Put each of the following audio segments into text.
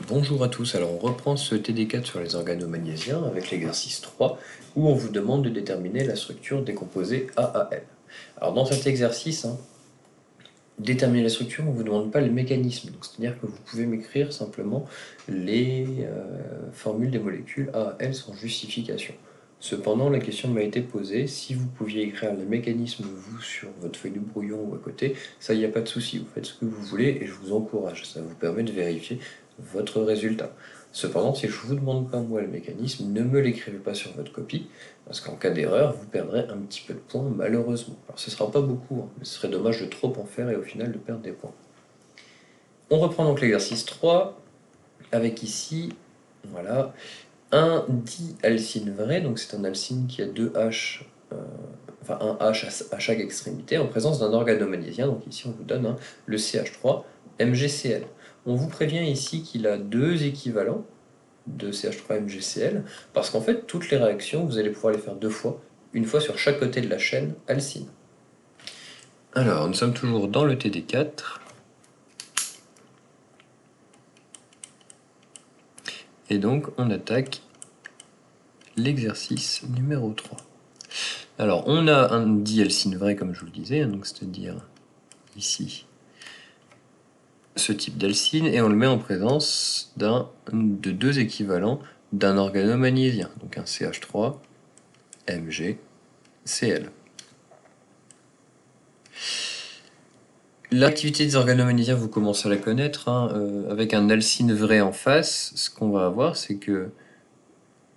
Bonjour à tous, alors on reprend ce TD4 sur les organomagnésiens avec l'exercice 3 où on vous demande de déterminer la structure des composés AAL. Alors dans cet exercice, déterminer la structure, on ne vous demande pas le mécanisme, c'est-à-dire que vous pouvez m'écrire simplement les formules des molécules AAL sans justification. Cependant, la question m'a été posée, si vous pouviez écrire les mécanismes, vous, sur votre feuille de brouillon ou à côté, ça, il n'y a pas de souci, vous faites ce que vous voulez et je vous encourage, ça vous permet de vérifier votre résultat. Cependant, si je ne vous demande pas moi le mécanisme, ne me l'écrivez pas sur votre copie, parce qu'en cas d'erreur, vous perdrez un petit peu de points, malheureusement. Alors ce ne sera pas beaucoup, mais ce serait dommage de trop en faire et au final de perdre des points. On reprend donc l'exercice 3, avec ici, voilà, un dialcyne vrai, donc c'est un alcyne qui a deux H, enfin un H à chaque extrémité, en présence d'un organomagnésiien, donc ici on vous donne le CH3 MgCl. On vous prévient ici qu'il a deux équivalents de CH3 MgCl, parce qu'en fait, toutes les réactions, vous allez pouvoir les faire deux fois, une fois sur chaque côté de la chaîne alcyne. Alors, nous sommes toujours dans le TD4. Et donc, on attaque l'exercice numéro 3. Alors, on a un dialcyne vrai, comme je vous le disais, donc c'est-à-dire ici ce type d'alcyne, et on le met en présence de deux équivalents d'un organomagnésiien, donc un CH3 MgCl. L'activité des organomagnésiens, vous commencez à la connaître, avec un alcyne vrai en face, ce qu'on va avoir, c'est que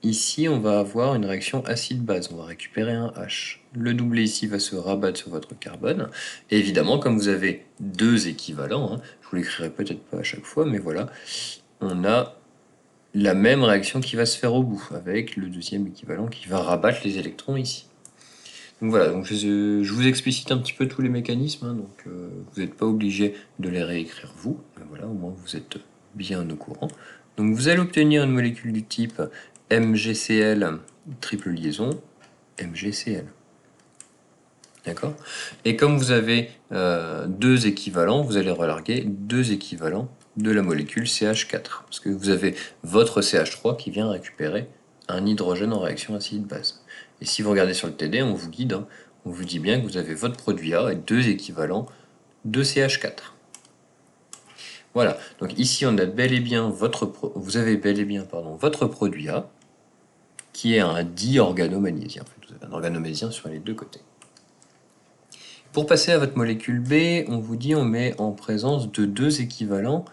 ici, on va avoir une réaction acide-base, on va récupérer un H. Le doublé ici va se rabattre sur votre carbone, et évidemment, comme vous avez deux équivalents, je vous l'écrirai peut-être pas à chaque fois, mais voilà, on a la même réaction qui va se faire au bout, avec le deuxième équivalent qui va rabattre les électrons ici. Donc voilà, donc je vous explicite un petit peu tous les mécanismes, donc vous n'êtes pas obligé de les réécrire vous, mais voilà, au moins vous êtes bien au courant. Donc vous allez obtenir une molécule du type MgCl triple liaison MgCl. D'accord? Et comme vous avez deux équivalents, vous allez relarguer deux équivalents de la molécule CH4, parce que vous avez votre CH3 qui vient récupérer un hydrogène en réaction acide-base. Et si vous regardez sur le TD, on vous guide, on vous dit bien que vous avez votre produit A et deux équivalents de CH4. Voilà, donc ici on a bel et bien vous avez bel et bien votre produit A, qui est un diorganomagnésiien. En fait, vous avez un organomagnésiien sur les deux côtés. Pour passer à votre molécule B, on vous dit on met en présence de deux équivalents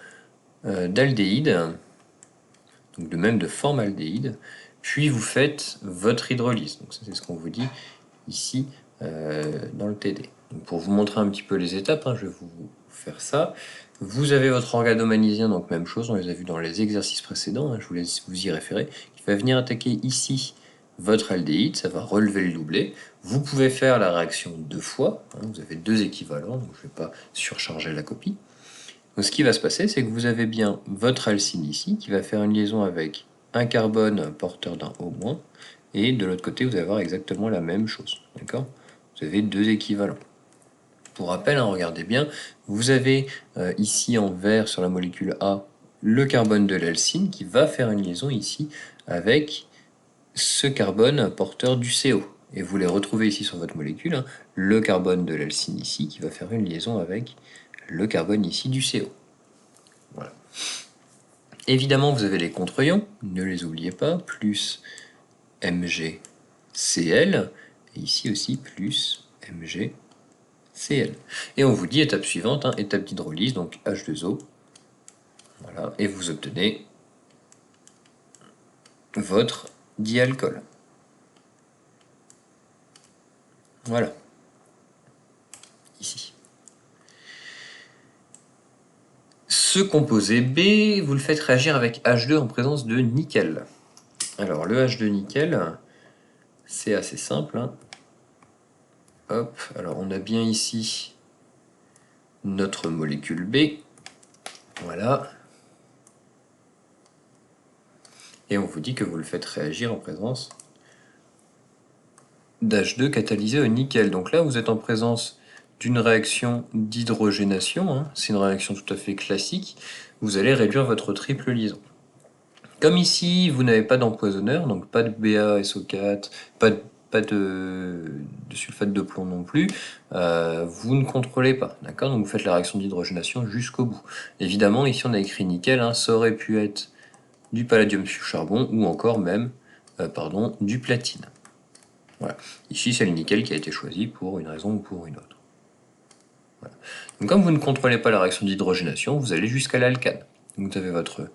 d'aldéhyde, donc de même de forme aldéhyde, puis vous faites votre hydrolyse. Donc ça c'est ce qu'on vous dit ici dans le TD. Donc pour vous montrer un petit peu les étapes, je vais vous faire ça. Vous avez votre organomagnésiien, donc même chose, on les a vus dans les exercices précédents, je vous laisse vous y référer, qui va venir attaquer ici votre aldéhyde, ça va relever le doublet. Vous pouvez faire la réaction deux fois, vous avez deux équivalents, donc je ne vais pas surcharger la copie. Donc ce qui va se passer, c'est que vous avez bien votre alcyne ici, qui va faire une liaison avec un carbone porteur d'un O-, et de l'autre côté, vous allez avoir exactement la même chose, d'accord? Vous avez deux équivalents. Pour rappel, regardez bien, vous avez ici en vert sur la molécule A, le carbone de l'alcyne, qui va faire une liaison ici avec ce carbone porteur du CO. Et vous les retrouvez ici sur votre molécule, le carbone de l'alcyne ici, qui va faire une liaison avec le carbone ici du CO. Voilà. Évidemment, vous avez les contre-ions, ne les oubliez pas, plus MgCl, et ici aussi plus MgCl. Et on vous dit étape suivante, étape d'hydrolyse, donc H2O. Voilà, et vous obtenez votre dialcool. Voilà. Ici. Ce composé B, vous le faites réagir avec H2 en présence de nickel. Alors le H2 nickel, c'est assez simple. Hop, alors on a bien ici notre molécule B. Voilà. Et on vous dit que vous le faites réagir en présence d'H2 catalysé au nickel. Donc là, vous êtes en présence d'une réaction d'hydrogénation. C'est une réaction tout à fait classique. Vous allez réduire votre triple liaison. Comme ici, vous n'avez pas d'empoisonneur, donc pas de BaSO4, pas de sulfate de plomb non plus, vous ne contrôlez pas, d'accord? Donc vous faites la réaction d'hydrogénation jusqu'au bout. Évidemment, ici on a écrit nickel, hein, ça aurait pu être du palladium sur charbon ou encore même du platine. Voilà. Ici, c'est le nickel qui a été choisi pour une raison ou pour une autre. Voilà. Donc, comme vous ne contrôlez pas la réaction d'hydrogénation, vous allez jusqu'à l'alcane. Vous avez votre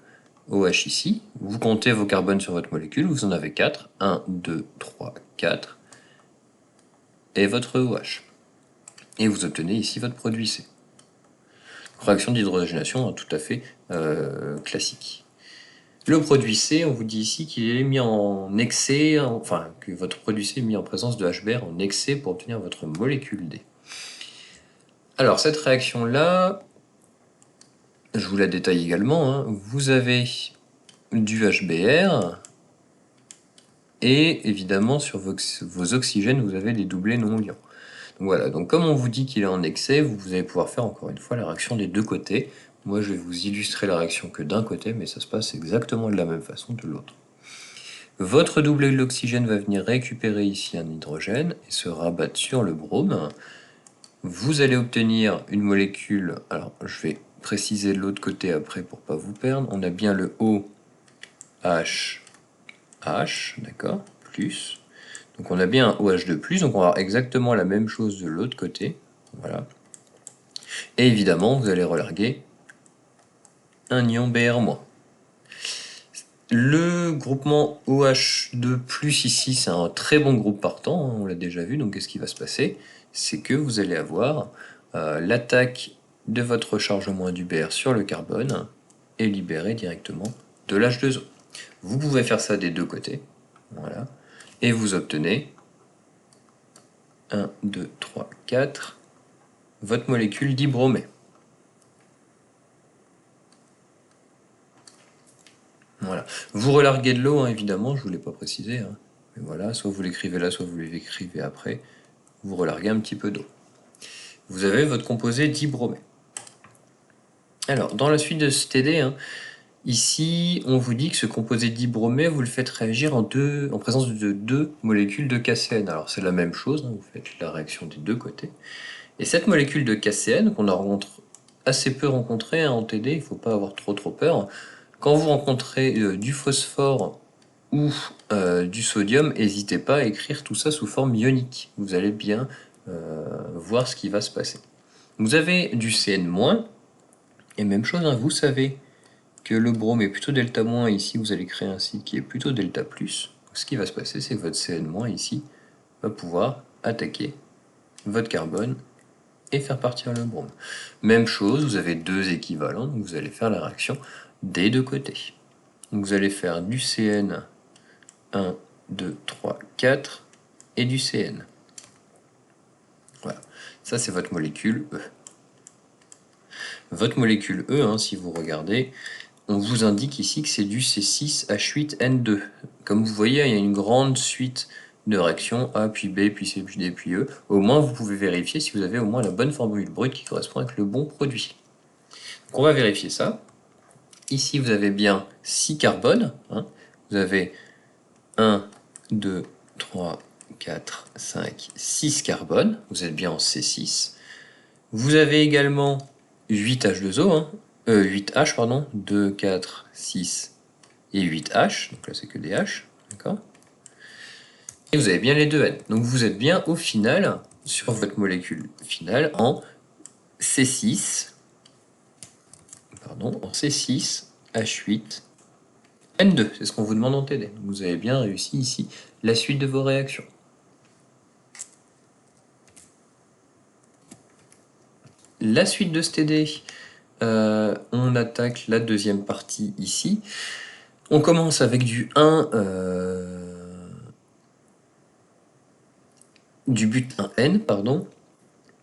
OH ici, vous comptez vos carbones sur votre molécule, vous en avez 4, 1, 2, 3, 4, et votre OH. Et vous obtenez ici votre produit C. Réaction d'hydrogénation tout à fait classique. Le produit C, on vous dit ici qu'il est mis en excès, enfin que votre produit C est mis en présence de HBr en excès pour obtenir votre molécule D. Alors cette réaction-là, je vous la détaille également, hein. Vous avez du HBr et évidemment sur vos oxygènes vous avez des doublés non liants. Donc voilà, donc comme on vous dit qu'il est en excès, vous allez pouvoir faire encore une fois la réaction des deux côtés. Moi je vais vous illustrer la réaction que d'un côté, mais ça se passe exactement de la même façon de l'autre. Votre doublé de l'oxygène va venir récupérer ici un hydrogène et se rabattre sur le brome. Vous allez obtenir une molécule, alors je vais préciser de l'autre côté après pour pas vous perdre. On a bien le OH, d'accord, plus. Donc on a bien un OH2+, donc on va avoir exactement la même chose de l'autre côté. Voilà. Et évidemment, vous allez relarguer un ion Br-. Le groupement OH2+, ici, c'est un très bon groupe partant, hein, on l'a déjà vu, donc qu'est-ce qui va se passer? C'est que vous allez avoir l'attaque de votre charge moins du Br sur le carbone et libérer directement de l'H2O. Vous pouvez faire ça des deux côtés, voilà, et vous obtenez 1, 2, 3, 4, votre molécule dibromée. Voilà. Vous relarguez de l'eau, hein, évidemment, je ne vous l'ai pas précisé. Hein. Mais voilà, soit vous l'écrivez là, soit vous l'écrivez après. Vous relarguez un petit peu d'eau. Vous avez votre composé dibromé. Alors, dans la suite de ce TD, hein, ici, on vous dit que ce composé dibromé, vous le faites réagir en présence de deux molécules de KCN. Alors, c'est la même chose, hein, vous faites la réaction des deux côtés. Et cette molécule de KCN, qu'on a assez peu rencontrée hein, en TD, il ne faut pas avoir trop peur. Quand vous rencontrez du phosphore ou du sodium, n'hésitez pas à écrire tout ça sous forme ionique. Vous allez bien voir ce qui va se passer. Vous avez du CN-, et même chose, hein, vous savez que le brome est plutôt delta-, ici vous allez créer un site qui est plutôt delta+. Ce qui va se passer, c'est que votre CN- ici va pouvoir attaquer votre carbone et faire partir le brome. Même chose, vous avez deux équivalents, donc vous allez faire la réaction des deux côtés. Donc vous allez faire du CN 1, 2, 3, 4 et du CN. Voilà, ça c'est votre molécule E. Votre molécule E, hein, si vous regardez, on vous indique ici que c'est du C6H8N2. Comme vous voyez, il y a une grande suite de réactions A, puis B, puis C, puis D, puis E. Au moins, vous pouvez vérifier si vous avez au moins la bonne formule brute qui correspond avec le bon produit. Donc on va vérifier ça. Ici, vous avez bien 6 carbones. Hein. Vous avez 1, 2, 3, 4, 5, 6 carbones. Vous êtes bien en C6. Vous avez également 8 H2O, hein. 8 H, pardon. 2, 4, 6 et 8 H. Donc là, c'est que des H. D'accord. Et vous avez bien les deux N. Donc vous êtes bien au final, sur votre molécule finale, en C6. Pardon, en C6, H8, N2. C'est ce qu'on vous demande en TD. Donc vous avez bien réussi ici la suite de vos réactions. La suite de ce TD, on attaque la deuxième partie ici. On commence avec du 1, du but 1N, pardon.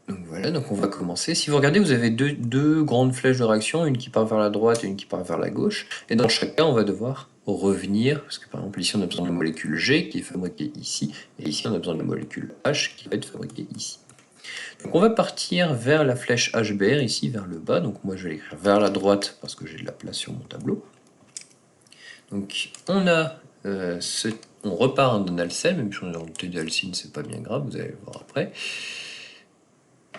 Donc voilà, donc on va commencer. Si vous regardez, vous avez deux grandes flèches de réaction, une qui part vers la droite et une qui part vers la gauche. Et dans chaque cas, on va devoir revenir, parce que par exemple ici on a besoin de la molécule G qui est fabriquée ici, et ici on a besoin de la molécule H qui va être fabriquée ici. Donc on va partir vers la flèche HBr, ici vers le bas, donc moi je vais l'écrire vers la droite parce que j'ai de la place sur mon tableau. Donc on repart d'un alcène, même si on est dans le TD alcine, c'est pas bien grave, vous allez le voir après.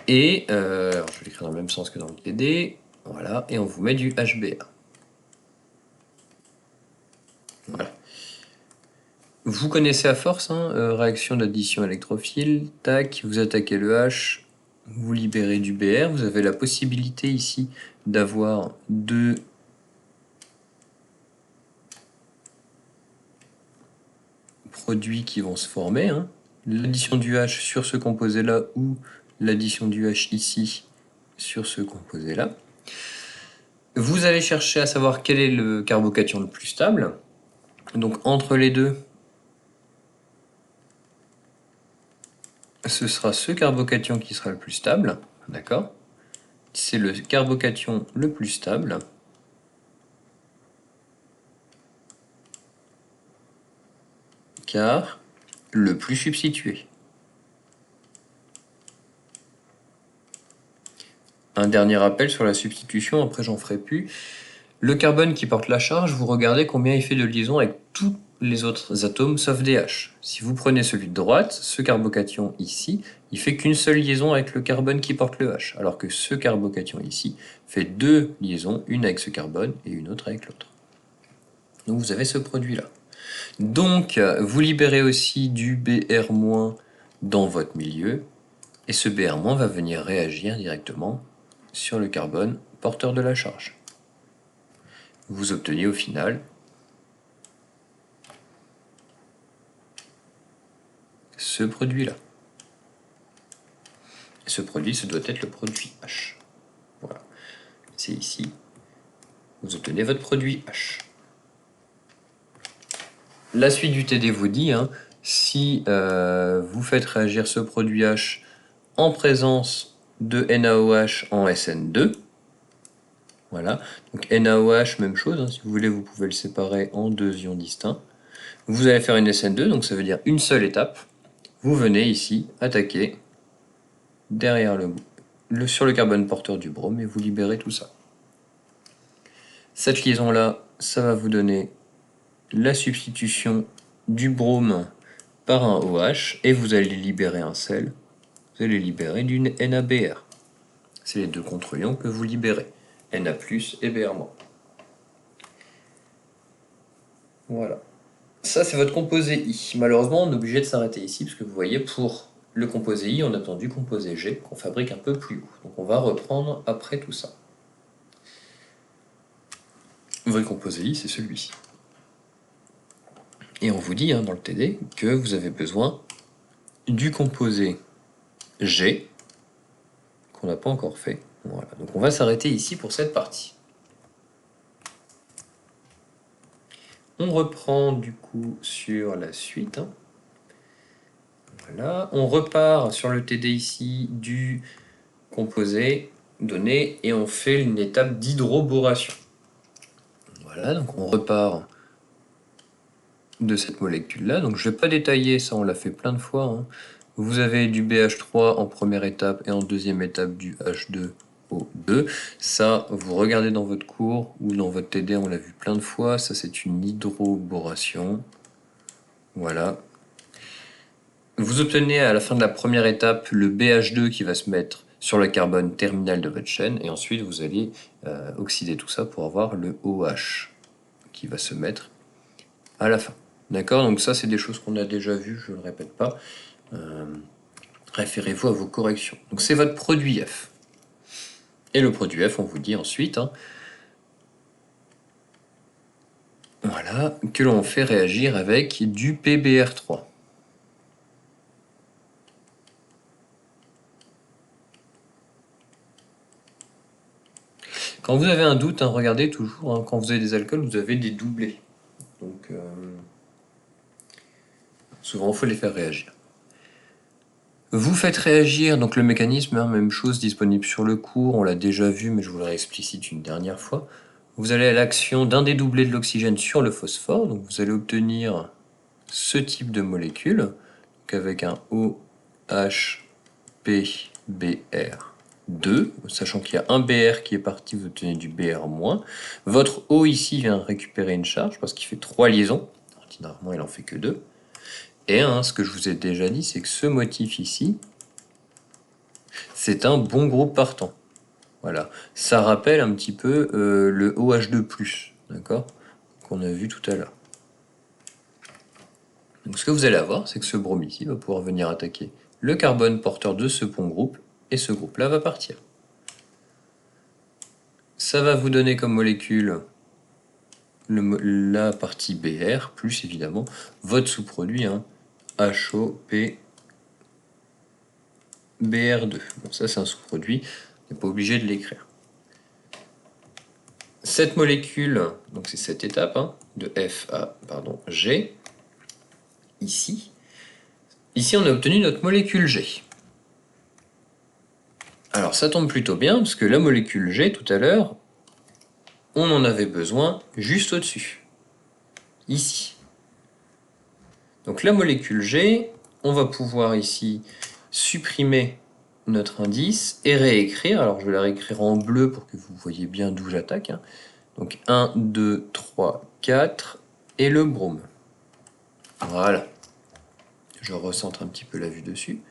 Et alors je vais l'écrire dans le même sens que dans le TD, voilà, et on vous met du HBA. Voilà. Vous connaissez à force, hein, réaction d'addition électrophile, tac, vous attaquez le H, vous libérez du BR, vous avez la possibilité ici d'avoir deux produits qui vont se former, hein. L'addition du H sur ce composé-là ou l'addition du H ici sur ce composé-là. Vous allez chercher à savoir quel est le carbocation le plus stable. Donc entre les deux, ce sera ce carbocation qui sera le plus stable, d'accord? C'est le carbocation le plus stable. Car le plus substitué. Un dernier rappel sur la substitution, après j'en ferai plus. Le carbone qui porte la charge, vous regardez combien il fait de liaison avec tous les autres atomes sauf DH. Si vous prenez celui de droite, ce carbocation ici, il fait qu'une seule liaison avec le carbone qui porte le H, alors que ce carbocation ici fait deux liaisons, une avec ce carbone et une autre avec l'autre. Donc vous avez ce produit-là. Donc vous libérez aussi du Br- dans votre milieu, et ce Br- va venir réagir directement sur le carbone porteur de la charge. Vous obtenez au final ce produit-là. Ce produit, ce doit être le produit H. Voilà. C'est ici. Vous obtenez votre produit H. La suite du TD vous dit, si vous faites réagir ce produit H en présence de NaOH en SN2, voilà, donc NaOH, même chose, si vous voulez, vous pouvez le séparer en deux ions distincts. Vous allez faire une SN2, donc ça veut dire une seule étape. Vous venez ici attaquer derrière sur le carbone porteur du brome et vous libérez tout ça. Cette liaison-là, ça va vous donner la substitution du brome par un OH et vous allez libérer un sel. Vous allez libérer d'une NaBr. C'est les deux contre-ions que vous libérez, Na+ et Br-. Voilà. Ça, c'est votre composé I. Malheureusement, on est obligé de s'arrêter ici, parce que vous voyez, pour le composé I, on attend du composé G, qu'on fabrique un peu plus haut. Donc on va reprendre après tout ça. Votre composé I, c'est celui-ci. Et on vous dit, dans le TD, que vous avez besoin du composé G, qu'on n'a pas encore fait. Voilà. Donc on va s'arrêter ici pour cette partie. On reprend du coup sur la suite. Voilà. On repart sur le TD ici du composé donné et on fait une étape d'hydroboration. Voilà, donc on repart de cette molécule-là. Donc je ne vais pas détailler, ça on l'a fait plein de fois. Vous avez du BH3 en première étape et en deuxième étape du H2O2. Ça, vous regardez dans votre cours ou dans votre TD, on l'a vu plein de fois. Ça, c'est une hydroboration. Voilà. Vous obtenez à la fin de la première étape le BH2 qui va se mettre sur le carbone terminal de votre chaîne. Et ensuite, vous allez oxyder tout ça pour avoir le OH qui va se mettre à la fin. D'accord? Donc ça, c'est des choses qu'on a déjà vues, je ne le répète pas. Référez-vous à vos corrections. Donc c'est votre produit F. Et le produit F, on vous dit ensuite, voilà, que l'on fait réagir avec du PBr3. Quand vous avez un doute, regardez toujours, quand vous avez des alcools, vous avez des doublés. Donc souvent, il faut les faire réagir. Vous faites réagir, donc le mécanisme, même chose, disponible sur le cours, on l'a déjà vu, mais je vous le réexplicite une dernière fois. Vous allez à l'action d'un des doublés de l'oxygène sur le phosphore, donc vous allez obtenir ce type de molécule, donc avec un OHPBr 2, sachant qu'il y a un BR qui est parti, vous obtenez du BR-. Votre O ici vient récupérer une charge parce qu'il fait 3 liaisons. Ordinairement, il en fait que 2. Et ce que je vous ai déjà dit, c'est que ce motif ici, c'est un bon groupe partant. Voilà, ça rappelle un petit peu le OH2+, d'accord, qu'on a vu tout à l'heure. Donc ce que vous allez avoir, c'est que ce brome ici va pouvoir venir attaquer le carbone porteur de ce pont groupe, et ce groupe-là va partir. Ça va vous donner comme molécule la partie Br, plus évidemment votre sous-produit, HOP Br2. Bon, ça c'est un sous-produit, on n'est pas obligé de l'écrire. Cette molécule, donc c'est cette étape, de F à G, ici on a obtenu notre molécule G. Alors ça tombe plutôt bien, parce que la molécule G, tout à l'heure, on en avait besoin juste au-dessus, ici. Donc la molécule G, on va pouvoir ici supprimer notre indice et réécrire. Alors je vais la réécrire en bleu pour que vous voyez bien d'où j'attaque. Donc 1, 2, 3, 4 et le brome. Voilà. Je recentre un petit peu la vue dessus.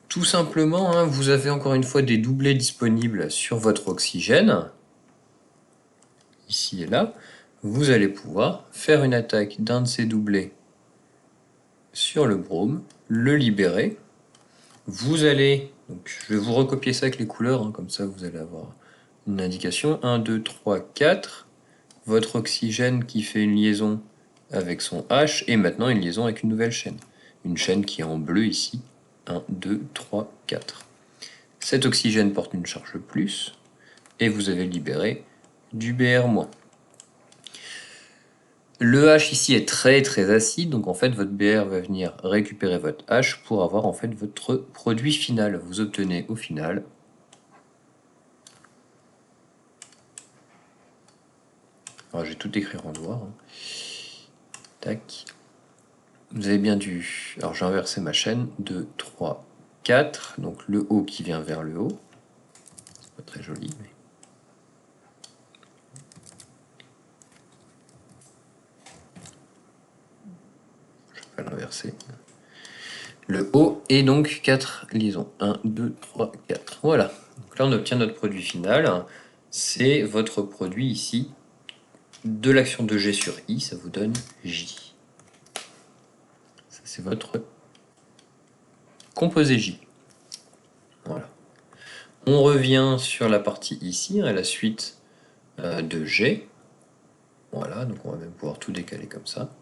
Tout simplement, vous avez encore une fois des doublés disponibles sur votre oxygène. Ici et là. Vous allez pouvoir faire une attaque d'un de ces doublés sur le brome, le libérer. Vous allez, donc je vais vous recopier ça avec les couleurs, comme ça vous allez avoir une indication. 1, 2, 3, 4. Votre oxygène qui fait une liaison avec son H, et maintenant une liaison avec une nouvelle chaîne. Une chaîne qui est en bleu ici. 1, 2, 3, 4. Cet oxygène porte une charge plus, et vous avez libéré du Br-. Le H ici est très très acide, donc en fait votre Br va venir récupérer votre H pour avoir en fait votre produit final. Vous obtenez au final alors je vais tout écrire en noir. Tac. Vous avez bien du... Alors j'ai inversé ma chaîne. 2, 3, 4. Donc le haut qui vient vers le haut. C'est pas très joli, mais... je vais l'inverser. Le haut et donc 4 liaisons. 1, 2, 3, 4. Voilà. Donc là on obtient notre produit final. C'est votre produit ici. De l'action de G sur I, ça vous donne J. Ça c'est votre composé J. Voilà. On revient sur la partie ici, à la suite de G. Voilà, donc on va même pouvoir tout décaler comme ça.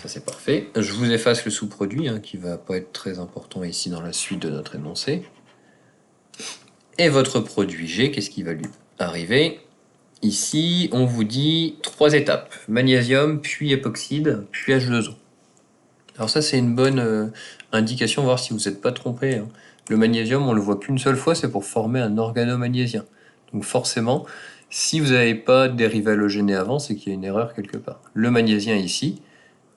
Ça c'est parfait. Je vous efface le sous-produit, qui va pas être très important ici dans la suite de notre énoncé. Et votre produit G, qu'est-ce qui va lui arriver? Ici, on vous dit 3 étapes. Magnésium, puis époxyde, puis H2O. Alors ça c'est une bonne indication, voir si vous n'êtes pas trompé. Le magnésium, on le voit qu'une seule fois, c'est pour former un organomagnésiien. Donc forcément, si vous n'avez pas de dérivé halogéné avant, c'est qu'il y a une erreur quelque part. Le magnésien ici,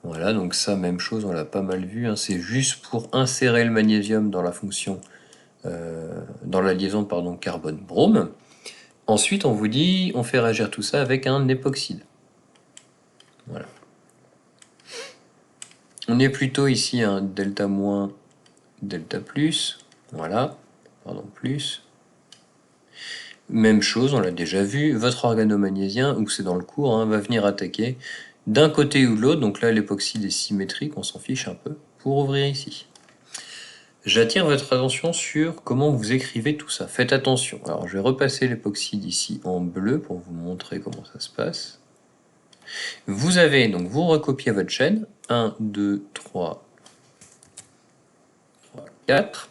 voilà, donc ça, même chose, on l'a pas mal vu, c'est juste pour insérer le magnésium dans la fonction, dans la liaison carbone-brome. Ensuite, on vous dit, on fait réagir tout ça avec un époxyde. Voilà. On est plutôt ici un delta moins, delta plus, voilà, plus. Même chose, on l'a déjà vu, votre organomagnésien, ou c'est dans le cours, va venir attaquer d'un côté ou de l'autre, donc là l'époxyde est symétrique, on s'en fiche un peu, pour ouvrir ici. J'attire votre attention sur comment vous écrivez tout ça. Faites attention. Alors je vais repasser l'époxyde ici en bleu pour vous montrer comment ça se passe. Vous avez, donc vous recopiez votre chaîne, 1, 2, 3, 4.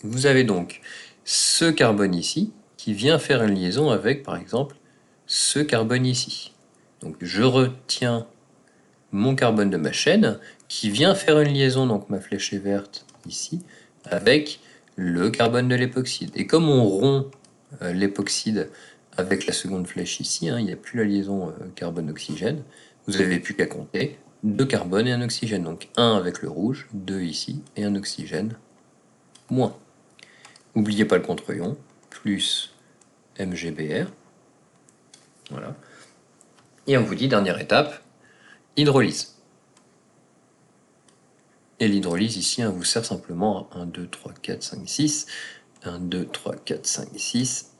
Vous avez donc ce carbone ici, qui vient faire une liaison avec, par exemple, ce carbone ici. Donc je retiens mon carbone de ma chaîne, qui vient faire une liaison, donc ma flèche est verte ici, avec le carbone de l'époxyde. Et comme on rompt l'époxyde avec la seconde flèche ici, il n'y a plus la liaison carbone-oxygène, vous n'avez plus qu'à compter 2 carbones et un oxygène. Donc 1 avec le rouge, 2 ici, et un oxygène moins. N'oubliez pas le contre-ion, plus MgBr. Voilà. Et on vous dit, dernière étape, hydrolyse. Et l'hydrolyse ici, vous sert simplement à 1, 2, 3, 4, 5, 6. 1, 2, 3, 4, 5, 6.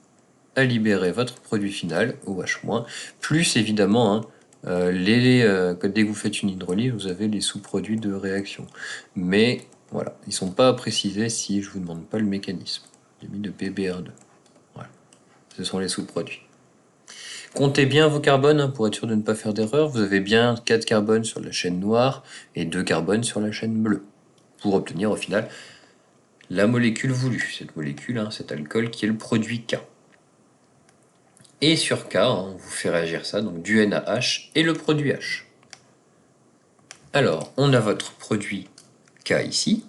À libérer votre produit final, OH-, plus évidemment, dès que vous faites une hydrolyse, vous avez les sous-produits de réaction. Mais voilà, ils ne sont pas précisés si je ne vous demande pas le mécanisme. J'ai mis de PBr2. Voilà, ce sont les sous-produits. Comptez bien vos carbones pour être sûr de ne pas faire d'erreur. Vous avez bien 4 carbones sur la chaîne noire et 2 carbones sur la chaîne bleue pour obtenir au final la molécule voulue. Cette molécule, cet alcool qui est le produit K. Et sur K, on vous fait réagir ça, donc du NaH et le produit H. Alors, on a votre produit K ici.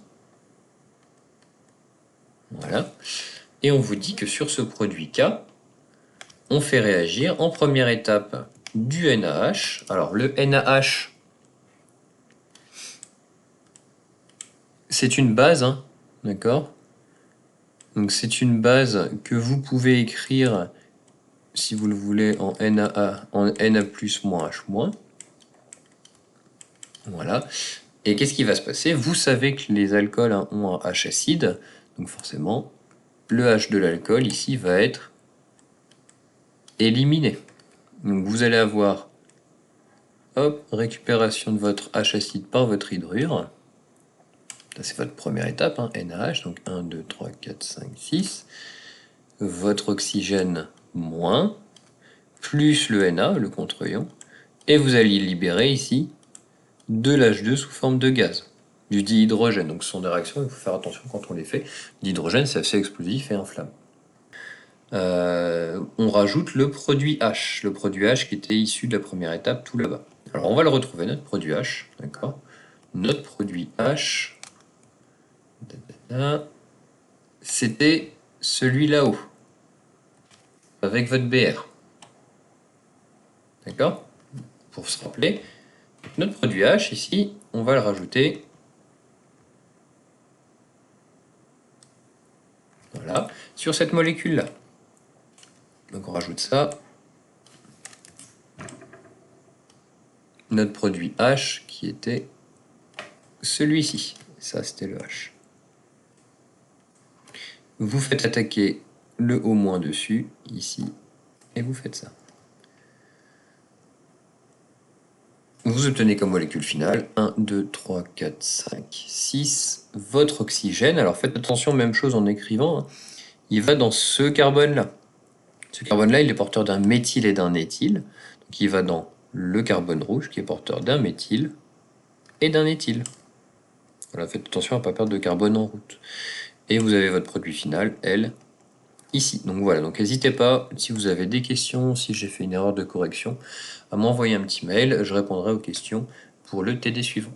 Voilà. Et on vous dit que sur ce produit K, on fait réagir en première étape du NaH. Alors, le NaH, c'est une base, d'accord? Donc, c'est une base que vous pouvez écrire, si vous le voulez, en Na plus moins H-. Voilà. Et qu'est-ce qui va se passer? Vous savez que les alcools ont un H acide, donc forcément, le H de l'alcool ici va être éliminé. Donc vous allez avoir, hop, récupération de votre H acide par votre hydrure. Ça c'est votre première étape, NaH, donc 1, 2, 3, 4, 5, 6. Votre oxygène moins, plus le Na, le contre-ion, et vous allez libérer ici de l'H2 sous forme de gaz. Du dihydrogène, donc ce sont des réactions, il faut faire attention quand on les fait. L'hydrogène, c'est assez explosif et inflammable. On rajoute le produit H, qui était issu de la première étape tout là-bas. Alors on va le retrouver, notre produit H, d'accord? Notre produit H, c'était celui là-haut, avec votre BR. D'accord? Pour se rappeler, notre produit H, ici, on va le rajouter. Voilà, sur cette molécule-là. Donc on rajoute ça. Notre produit H qui était celui-ci. Ça, c'était le H. Vous faites attaquer le O- dessus, ici, et vous faites ça. Vous obtenez comme molécule finale 1, 2, 3, 4, 5, 6, votre oxygène. Alors faites attention, même chose en écrivant, il va dans ce carbone-là. Ce carbone-là, il est porteur d'un méthyle et d'un éthyle. Donc il va dans le carbone rouge qui est porteur d'un méthyle et d'un éthyle. Voilà, faites attention à ne pas perdre de carbone en route. Et vous avez votre produit final, L, ici. Donc voilà, donc n'hésitez pas, si vous avez des questions, si j'ai fait une erreur de correction, à m'envoyer un petit mail, je répondrai aux questions pour le TD suivant.